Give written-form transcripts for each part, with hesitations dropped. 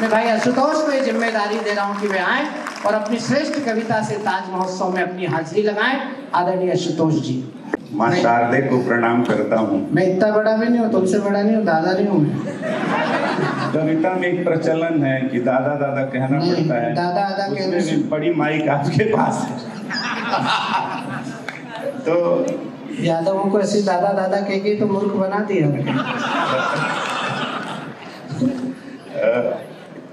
मैं भाई आशुतोष को ये जिम्मेदारी दे रहा हूँ कि वे आए और अपनी श्रेष्ठ कविता से ताज महोत्सव में अपनी हाजिरी लगाएं। आदरणीय आशुतोष जी। माँ शारदे को प्रणाम करता हूँ। मैं इतना बड़ा भी नहीं हूँ, तुमसे बड़ा नहीं हूँ, दादा नहीं हूँ मैं। कविता में एक प्रचलन है कि दादा दादा कहना पड़ता है। दादा दादा उसमें भी बड़ी माइक आपके पास है। तो यादवों को ऐसे दादा दादा कह के तो मूर्ख बना दिया।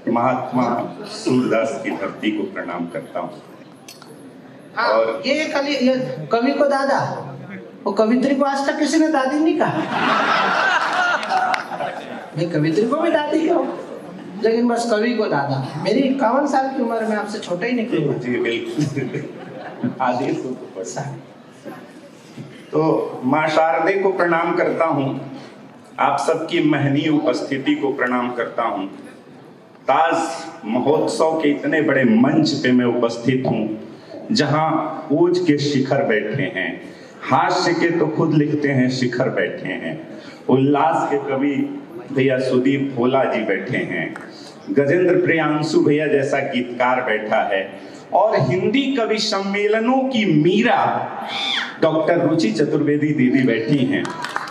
महात्मा सूरदास की धरती को प्रणाम करता हूँ। हाँ, और ये कवि को दादा, वो कवित्री को आज तक किसी ने दादी नहीं कहा। मैं कवित्री को भी दादी कहूँ, लेकिन बस कवि को दादा। मेरी 51 साल की उम्र में आपसे छोटा ही निकलूंगा। जी बिल्कुल, आदेश हो तो पड़ता है। तो माँ शारदे को प्रणाम करता हूँ। आप सबकी महनीय उपस्थिति को प्रणाम करता हूँ। ताज महोत्सव के इतने बड़े मंच पे मैं उपस्थित हूँ, जहाँ ऊंच के शिखर बैठे हैं, हास्य के तो खुद लिखते हैं शिखर बैठे हैं, उल्लास के कवि भैया सुदीप भोला जी बैठे हैं, गजेंद्र प्रियांशु भैया जैसा गीतकार बैठा है, और हिंदी कवि सम्मेलनों की मीरा डॉक्टर रुचि चतुर्वेदी दीदी बैठी हैं।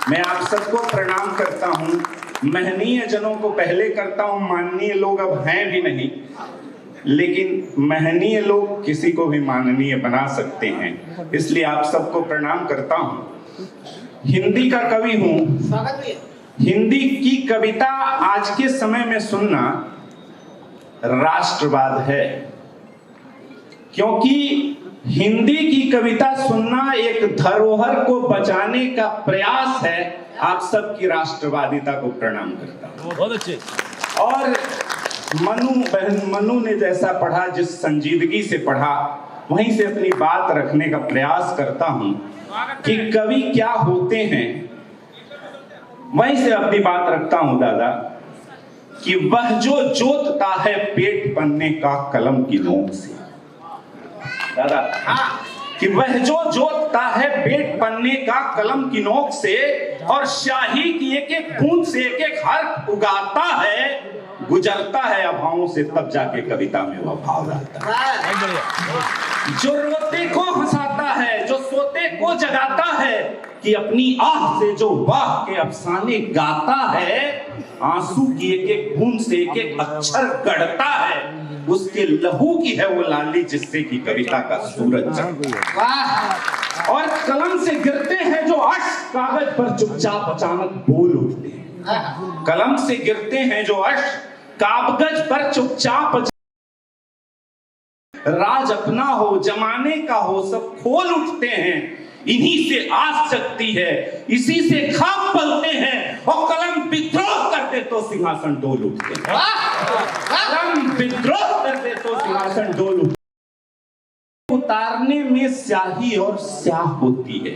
मैं आप सबको प्रणाम करता हूँ। महनीय जनों को पहले करता हूँ, माननीय लोग अब हैं भी नहीं, लेकिन महनीय लोग किसी को भी माननीय बना सकते हैं, इसलिए आप सबको प्रणाम करता हूँ। हिंदी का कवि हूँ। हिंदी की कविता आज के समय में सुनना राष्ट्रवाद है, क्योंकि हिंदी की कविता सुनना एक धरोहर को बचाने का प्रयास है। आप सबकी राष्ट्रवादिता को प्रणाम करता हूं। बहुत अच्छे। और मनु ने जैसा पढ़ा, जिस संजीदगी से पढ़ा, वहीं से अपनी बात रखने का प्रयास करता हूं कि कवि क्या होते हैं। वहीं से अपनी बात रखता हूं दादा, कि वह जो जोतता है पेट पन्ने का कलम की नोक से। दादा, हाँ, कि वह जो जोतता है पेट पन्ने का कलम की नोक से, और शाही की एक एक बूंद से एक एक हर्फ उगाता है, गुजरता है अभावों से, तब जाके कविता में वह भाव आता है। जो रोते को हंसाता है, जो सोते को जगाता है, कि अपनी आह से जो वाह के अफसाने गाता है, आंसू की एक एक बूंद से एक एक अक्षर गढ़ता है, उसके लहू की है वो लाली जिससे कि कविता का सूरज वाह। और कलम से गिरते हैं जो अश्क, कागज पर चुपचाप अचानक बोल उठते हैं। कलम से गिरते हैं जो अश्क, कागज पर चुपचाप राज अपना हो, जमाने का हो, सब खोल उठते हैं। इन्हीं से आस जगती है, इसी से ख्वाब पलते हैं, और कलम विद्रोह करते तो सिंहासन डोल उठते हैं। कलम विद्रोह करते तो सिंहासन डोल उठते। उतारने में स्याही और स्याह होती है।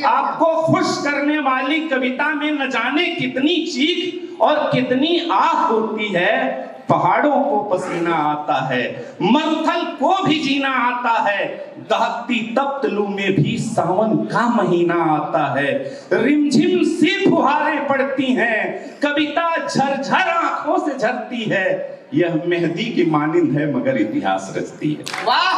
आपको खुश करने वाली कविता में न जाने कितनी चीख और कितनी आह होती है। पहाड़ों को पसीना आता है, मरुथल को भी जीना आता है, दहकती तप्त लू में भी सावन का महीना आता है। रिमझिम सी फुहारें पड़ती हैं, कविता झरझर आंखों से झरती है। यह मेहंदी की मानिंद है मगर इतिहास रचती है। वाह!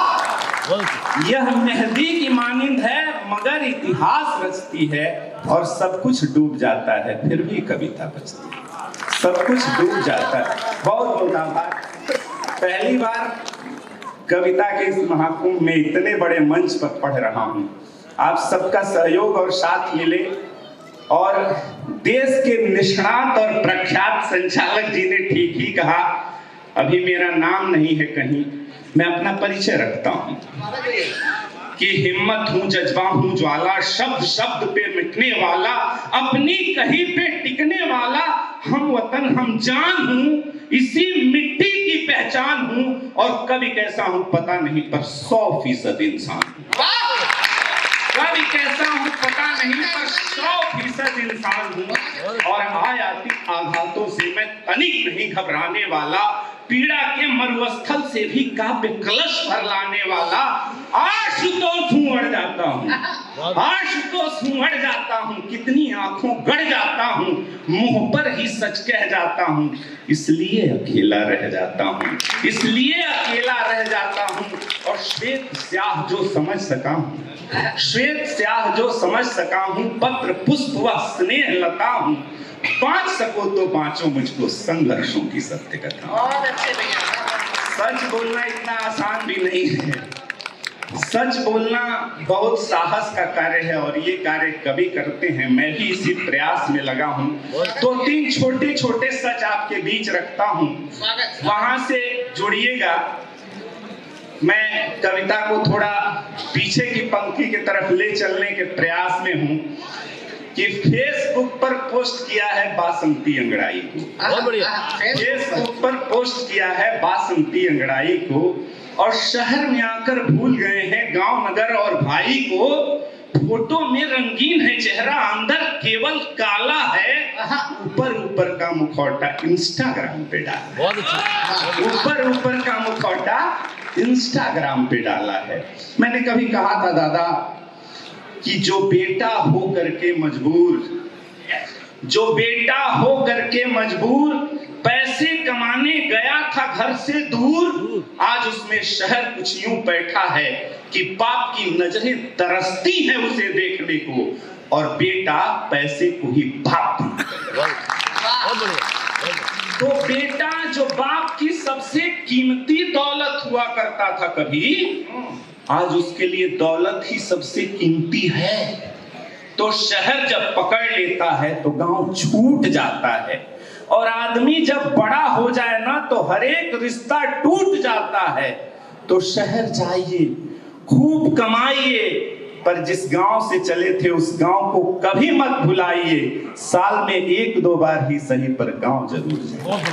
यह मेहंदी की मानिंद है मगर इतिहास रचती है। और सब कुछ डूब जाता है फिर भी कविता बचती है। सब कुछ डूब जाता है। बहुत बहुत आभार। पहली बार कविता के इस महाकुंभ में इतने बड़े मंच पर पढ़ रहा हूँ। आप सबका सहयोग और साथ मिले, और देश के निष्णात और प्रख्यात संचालक जी ने ठीक ही कहा, अभी मेरा नाम नहीं है कहीं, मैं अपना परिचय रखता हूँ कि हिम्मत हूँ, जज्बा हूँ ज्वाला, शब्द शब्द पे मिटने वाला, अपनी कहीं पे टिकने वाला, हम वतन हम जान हूँ, इसी मिट्टी की पहचान हूँ, और कवि कैसा हूँ पता नहीं पर 100% इंसान। कवि कैसा हूँ पता नहीं पर 100% इंसान हूँ, और आयाती आघातों से मैं तनिक नहीं घबराने वाला, पीड़ा के मरुस्थल से भी काव्य कलश भर लाने वाला आशुतोष हूँ, अड़ जाता हूँ, आशुतोष हूँ, अड़ जाता हूँ, कितनी आंखों गड़ जाता हूँ, मुंह पर ही सच कह जाता हूँ, इसलिए अकेला रह जाता हूँ, इसलिए अकेला रह जाता हूँ। और श्वेत स्याह जो समझ सका हूँ, श्वेत स्याह जो समझ सका हूँ, पत्र पुष्प व स्नेह लता हूँ, बांच सको तो बांचो मुझको संघर्षों की सत्य कथा। बहुत अच्छे भैया। सच बोलना इतना आसान भी नहीं है, सच बोलना बहुत साहस का कार्य है, और ये कार्य कभी करते हैं, मैं भी इसी प्रयास में लगा हूँ। 2-3 छोटे छोटे सच आपके बीच रखता हूँ, वहां से जुड़िएगा। मैं कविता को थोड़ा पीछे की पंक्ति की तरफ ले चलने के प्रयास में हूँ कि फेसबुक पर पोस्ट किया है बासंती अंगड़ाई को, बहुत बढ़िया। फेसबुक पर पोस्ट किया है बासंती अंगड़ाई को, और शहर में आकर भूल गए हैं गांव नगर और भाई को। फोटो में रंगीन है चेहरा, अंदर केवल काला है, ऊपर ऊपर का मुखौटा इंस्टाग्राम पे डाला। बहुत अच्छा। ऊपर ऊपर का मुखौटा इंस्टाग्राम पे डाला है। मैंने कभी कहा था दादा कि जो बेटा हो करके मजबूर, जो बेटा हो करके मजबूर पैसे कमाने गया था घर से दूर, आज उसमें शहर कुछ यूं बैठा है कि बाप की नजरें तरसती हैं उसे देखने को, और बेटा पैसे को ही बाप। तो बेटा जो बाप की सबसे कीमती दौलत हुआ करता था कभी, आज उसके लिए दौलत ही सबसे कीमती है। तो शहर जब पकड़ लेता है तो गांव छूट जाता है, और आदमी जब बड़ा हो जाए ना तो हर एक रिश्ता टूट जाता है। तो शहर जाइए, खूब कमाइए, पर जिस गांव से चले थे उस गांव को कभी मत भुलाइए। साल में 1-2 बार ही सही पर गांव जरूर जाइए,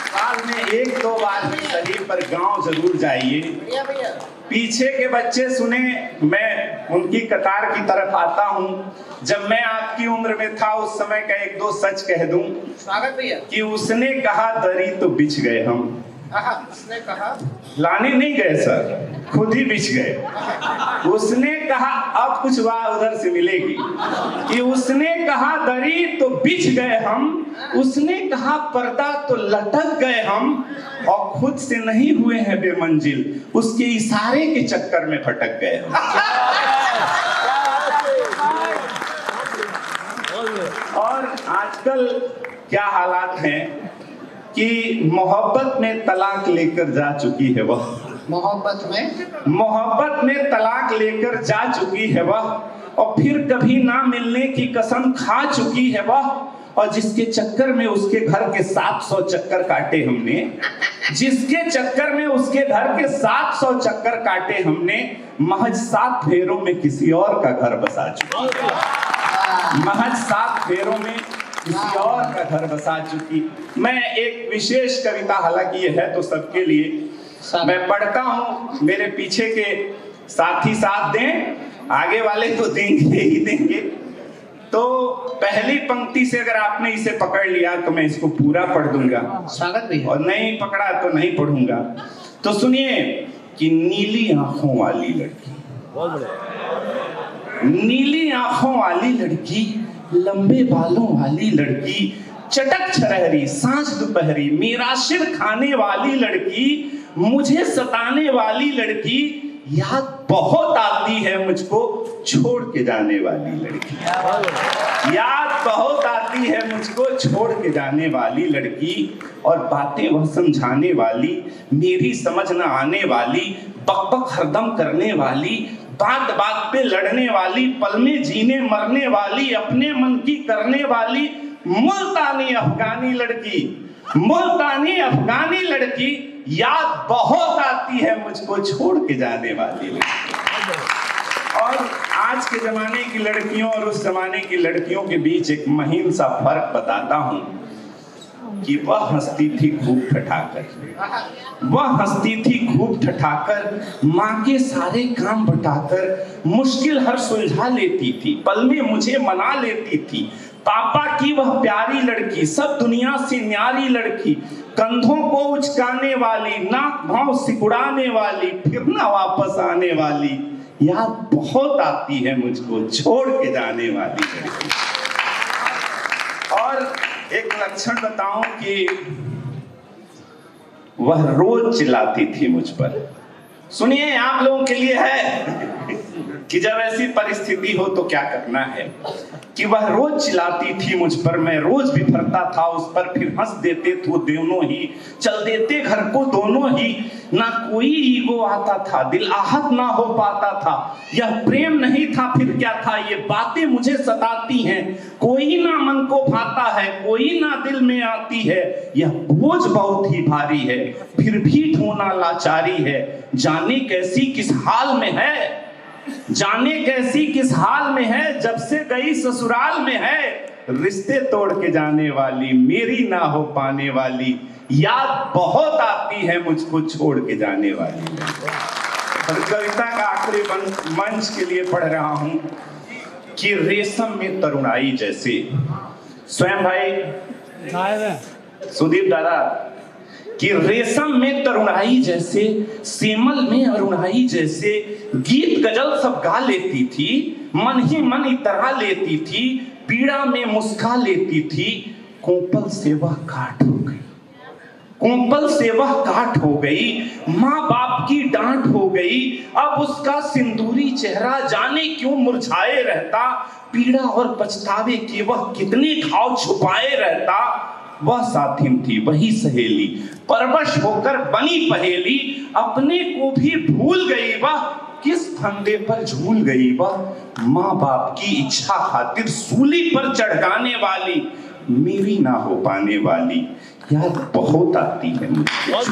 साल में 1-2 बार ही सही पर गांव जरूर जाइए। पीछे के बच्चे सुने, मैं उनकी कतार की तरफ आता हूँ। जब मैं आपकी उम्र में था उस समय का 1-2 सच कह दूं। स्वागत भैया। कि उसने कहा दरी तो बिछ गए हम, उसने कहा लाने नहीं गए सर, खुद ही बिछ गए। उसने कहा अब कुछ वाह उधर से मिलेगी, कि उसने कहा दरी तो बिछ गए हम, उसने कहा पर्दा तो लटक गए हम, और खुद से नहीं हुए हैं बेमंजिल, उसके इशारे के चक्कर में भटक गए हम। और आजकल क्या हालात हैं कि मोहब्बत में तलाक लेकर जा चुकी है वह, मोहब्बत में तलाक लेकर जा चुकी है वह, और फिर कभी ना मिलने की कसम खा चुकी है वह, और जिसके चक्कर में उसके घर के 700 चक्कर काटे हमने, जिसके चक्कर में उसके घर के 700 चक्कर काटे हमने, महज 7 फेरों में किसी और का घर बसा चुकी है, महज 7 फेरों में किसी और का घर बसा चुकी। मैं एक विशेष कविता, हालांकि ये है तो सबके लिए, मैं पढ़ता हूँ, मेरे पीछे के साथी साथ दें, आगे वाले तो देंगे ही देंगे। तो पहली पंक्ति से अगर आपने इसे पकड़ लिया तो मैं इसको पूरा पढ़ दूंगा, स्वागत भी, और नहीं पकड़ा तो नहीं पढ़ूंगा। तो सुनिए कि नीली आंखों वाली लड़की, नीली आंखों वाली लड़की, लंबे बालों वाली लड़की, चटक छरहरी सांझ दोपहरी, मेरा सिर खाने वाली लड़की, मुझे सताने वाली लड़की, याद बहुत आती है मुझको छोड़ के जाने वाली लड़की, याद बहुत आती है मुझको छोड़ के जाने वाली लड़की, और बातें वह समझाने वाली, मेरी समझ न आने वाली, बकबक हरदम करने वाली, बात बात पे लड़ने वाली, पल में जीने मरने वाली, अपने मन की करने वाली, मुल्तानी अफगानी लड़की, मुल्तानी अफगानी लड़की, याद बहुत आती है मुझको छोड़ के जाने वाली लड़की। और आज के जमाने की लड़कियों और उस जमाने की लड़कियों के बीच एक महीन सा फर्क बताता हूं कि वह हंसती थी खूब ठठाकर, वह हंसती थी खूब ठठाकर, माँ के सारे काम बटाकर, मुश्किल हर सुलझा लेती थी, पल में मुझे मना लेती थी, पापा की वह प्यारी लड़की, सब दुनिया से न्यारी लड़की, कंधों को उचकाने वाली, नाक भाव सिकुड़ाने वाली, फिर ना वापस आने वाली, याद बहुत आती है मुझको छोड़ के जाने वाली लड़की। और एक लक्षण बताऊं कि वह रोज चिल्लाती थी मुझ पर। सुनिए, आप लोगों के लिए है कि जब ऐसी परिस्थिति हो तो क्या करना है, कि वह रोज चिल्लाती थी मुझ पर, मैं रोज बिफरता था उस पर, फिर हंस देते थे दोनों ही, चल देते घर को दोनों ही, ना कोई ईगो आता था, दिल आहत ना हो पाता था, यह प्रेम नहीं था फिर क्या था, ये बातें मुझे सताती हैं, कोई ना मन को भाता है, कोई ना दिल में आती है, यह बोझ बहुत ही भारी है, फिर भी ढोना लाचारी है, जाने कैसी किस हाल में है, जाने कैसी किस हाल में है, जब से गई ससुराल में है, रिश्ते तोड़ के जाने वाली, मेरी ना हो पाने वाली, याद बहुत आती है मुझको छोड़ के जाने वाली। और कविता का आखिरी मंच के लिए पढ़ रहा हूं कि रेशम में तरुणाई जैसे, स्वयं भाई सुदीप दादा, कि रेशम में तरुणाई जैसे, सेमल में अरुणाई जैसे, गीत गजल सब गा लेती थी, मन ही मन इतरा लेती थी, पीड़ा में मुस्का लेती थी, कोपल से वह काट हो गई, कोपल से वह काट हो गई, माँ बाप की डांट हो गई, अब उसका सिंदूरी चेहरा जाने क्यों मुरझाए रहता, पीड़ा और पछतावे के वह कितने घाव छुपाए रहता, वह साथिन थी वही सहेली, परवश होकर बनी पहेली, अपने को भी भूल गई वह, किस फंदे पर झूल गई वह, माँ बाप की इच्छा खातिर सूली पर चढ़ाने वाली, मेरी ना हो पाने वाली, याद बहुत आती है मुझे। और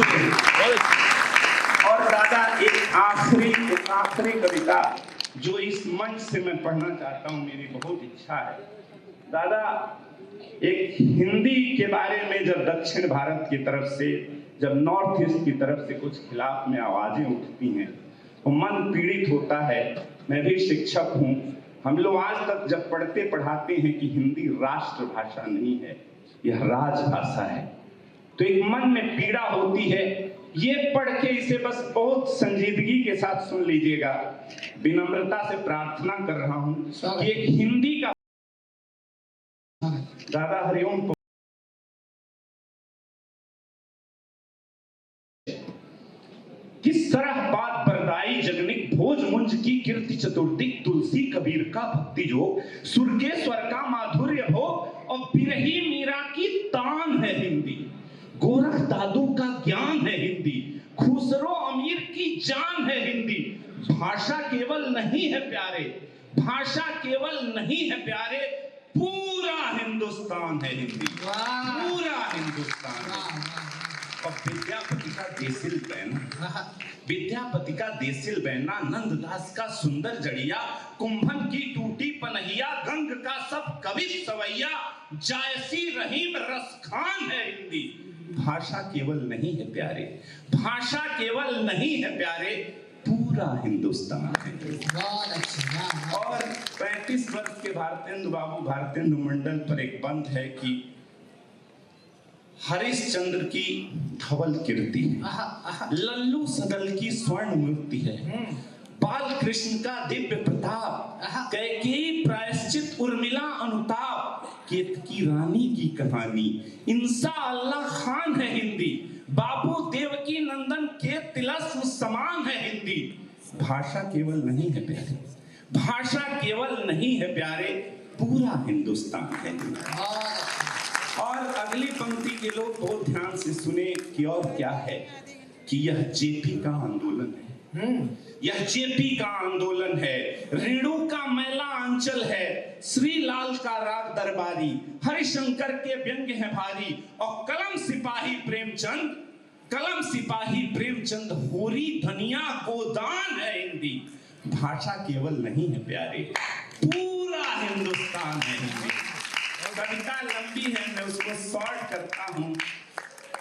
दादा एक आखिरी कविता जो इस मंच से मैं पढ़ना चाहता हूँ, मेरी बहुत इच्छा है। दादा, एक हिंदी के बारे में जब दक्षिण भारत की तरफ से, जब नॉर्थ ईस्ट की तरफ से कुछ खिलाफ में आवाजें उठती हैं तो मन पीड़ित होता है। मैं भी शिक्षक हूँ, हम लोग आज तक जब पढ़ते पढ़ाते हैं कि हिंदी राष्ट्रभाषा नहीं है, यह राजभाषा है, तो एक मन में पीड़ा होती है। ये पढ़ के इसे बस बहुत संजीदगी के साथ सुन लीजिएगा, विनम्रता से प्रार्थना कर रहा हूँ कि एक हिंदी का दादा हरिओम किस तरह बात बरदाई जगनिक भोज मुंज की कीर्ति चतुर्दिक, तुलसी कबीर का भक्ति जो, सुर के स्वर का माधुर्य भोग, और बिरही मीरा की तान है हिंदी, गोरख दादू का ज्ञान है हिंदी, खुसरो अमीर की जान है हिंदी, भाषा केवल नहीं है प्यारे, भाषा केवल नहीं है प्यारे, पूरा हिंदुस्तान है हिंदी, पूरा हिंदुस्तान है। और विद्यापति का देसिल बैना, विद्यापति का देसिल बैना, नंददास का सुंदर जड़िया, कुंभन की टूटी पनहिया, गंग का सब कवि सवैया, जायसी रहीम रसखान है हिंदी, भाषा केवल नहीं है प्यारे, भाषा केवल नहीं है प्यारे, पूरा हिंदुस्तान है। और 35 वर्ष के भारतेंदु बाबू भारतेंदु मंडल पर एक बंद है कि हरिश्चंद्र की धवल कीर्ति, लल्लू सदल की स्वर्ण मूर्ति है, बाल कृष्ण का दिव्य प्रताप, कैकेयी प्रायश्चित उर्मिला अनुताप, केतकी रानी की कहानी, इंसा अल्लाह खान है हिंदी, बाबू देवकी नंदन के तिलस्म समान है हिंदी, भाषा केवल नहीं है प्यारे, भाषा केवल नहीं है प्यारे, पूरा हिंदुस्तान है। और अगली पंक्ति के लोग बहुत ध्यान से सुने कि और क्या है, कि यह जेपी का आंदोलन है, यह जेपी का आंदोलन है, रेणु का मैला अंचल है, श्री लाल का राग दरबारी, हरिशंकर के व्यंग्य है भारी, और कलम सिपाही प्रेमचंद, कलम सिपाही प्रेमचंद होरी धनिया गोदान है हिंदी, भाषा केवल नहीं है प्यारे, पूरा हिंदुस्तान है हिंदी। कविता लंबी है, मैं उसको शॉर्ट करता हूं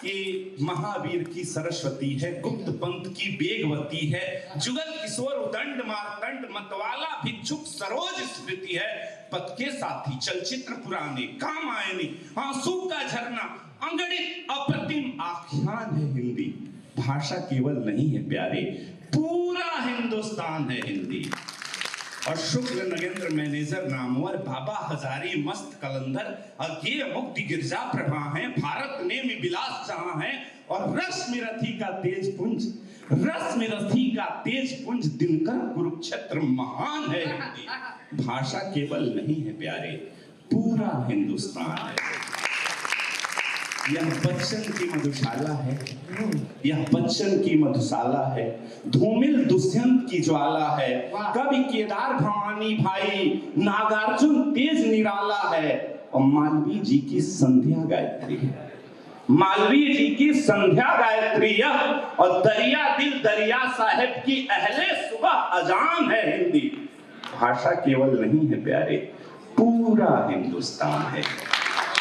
कि महावीर की सरस्वती है, गुप्त पंथ की बेगवती है, जुगल किशोर उदंड मारतंड मतवाला भिक्षुक सरोज स्मृति है, पथ के साथी चलचित्र पुराने कामायनी आंसू का झरना अंगड़ित अप्रतिम आख्यान है हिंदी। भाषा केवल नहीं है प्यारे, पूरा हिंदुस्तान है हिंदी। और शुक्ल नगेंद्र मैनेजर नामवर बाबा हजारी मस्त कलंदर अज्ञेय मुक्ति गिरजा प्रभा है, भारत ने में विलास जहां है, और रश्मि रथी का तेज पुंज, रश्मि रथी का तेज पुंज दिनकर कुरुक्षेत्र महान है हिंदी। भाषा केवल नहीं है प्यारे, पूरा हिंदुस्तान है। यह बच्चन की मधुशाला है, यह बच्चन की मधुशाला है, धूमिल दुष्यंत की ज्वाला है, कवि केदार भवानी भाई नागार्जुन तेज निराला है, और मालवीय जी की संध्या गायत्री है, मालवीय जी की संध्या गायत्री यह, और दरिया दिल दरिया साहेब की अहले सुबह अजान है हिंदी। भाषा केवल नहीं है प्यारे, पूरा हिंदुस्तान है।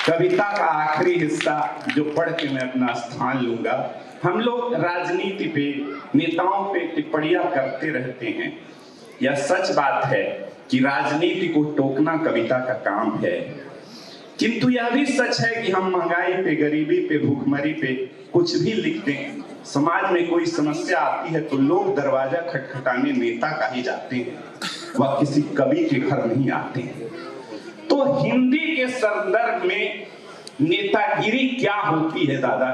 कविता का आखिरी हिस्सा जो पढ़ के मैं अपना स्थान लूंगा। हम लोग राजनीति पे, नेताओं पे टिप्पणियां करते रहते हैं। यह सच बात है कि राजनीति को टोकना कविता का काम है, किंतु यह भी सच है कि हम महंगाई पे, गरीबी पे, भूखमरी पे कुछ भी लिख दें, समाज में कोई समस्या आती है तो लोग दरवाजा खटखटाने नेता का ही जाते हैं, वह किसी कवि के घर नहीं आते हैं। तो हिंदी के संदर्भ में नेतागिरी क्या होती है दादा,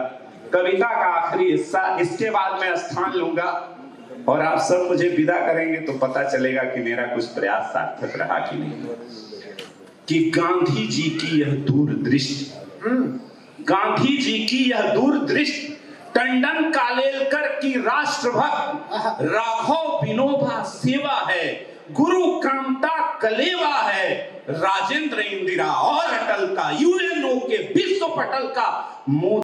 कविता का आखिरी हिस्सा, इसके बाद मैं स्थान लूंगा और आप सब मुझे विदा करेंगे तो पता चलेगा कि मेरा कुछ प्रयास सार्थक रहा कि नहीं। कि गांधी जी की यह दूरदृष्टि, गांधी जी की यह दूरदृष्टि, टंडन कालेलकर की राष्ट्रभक्त, राघव विनोबा सेवा है, गुरु कामता कलेवा है, राजेंद्र इंदिरा और अटल का, यूएनओ के विश्व पटल का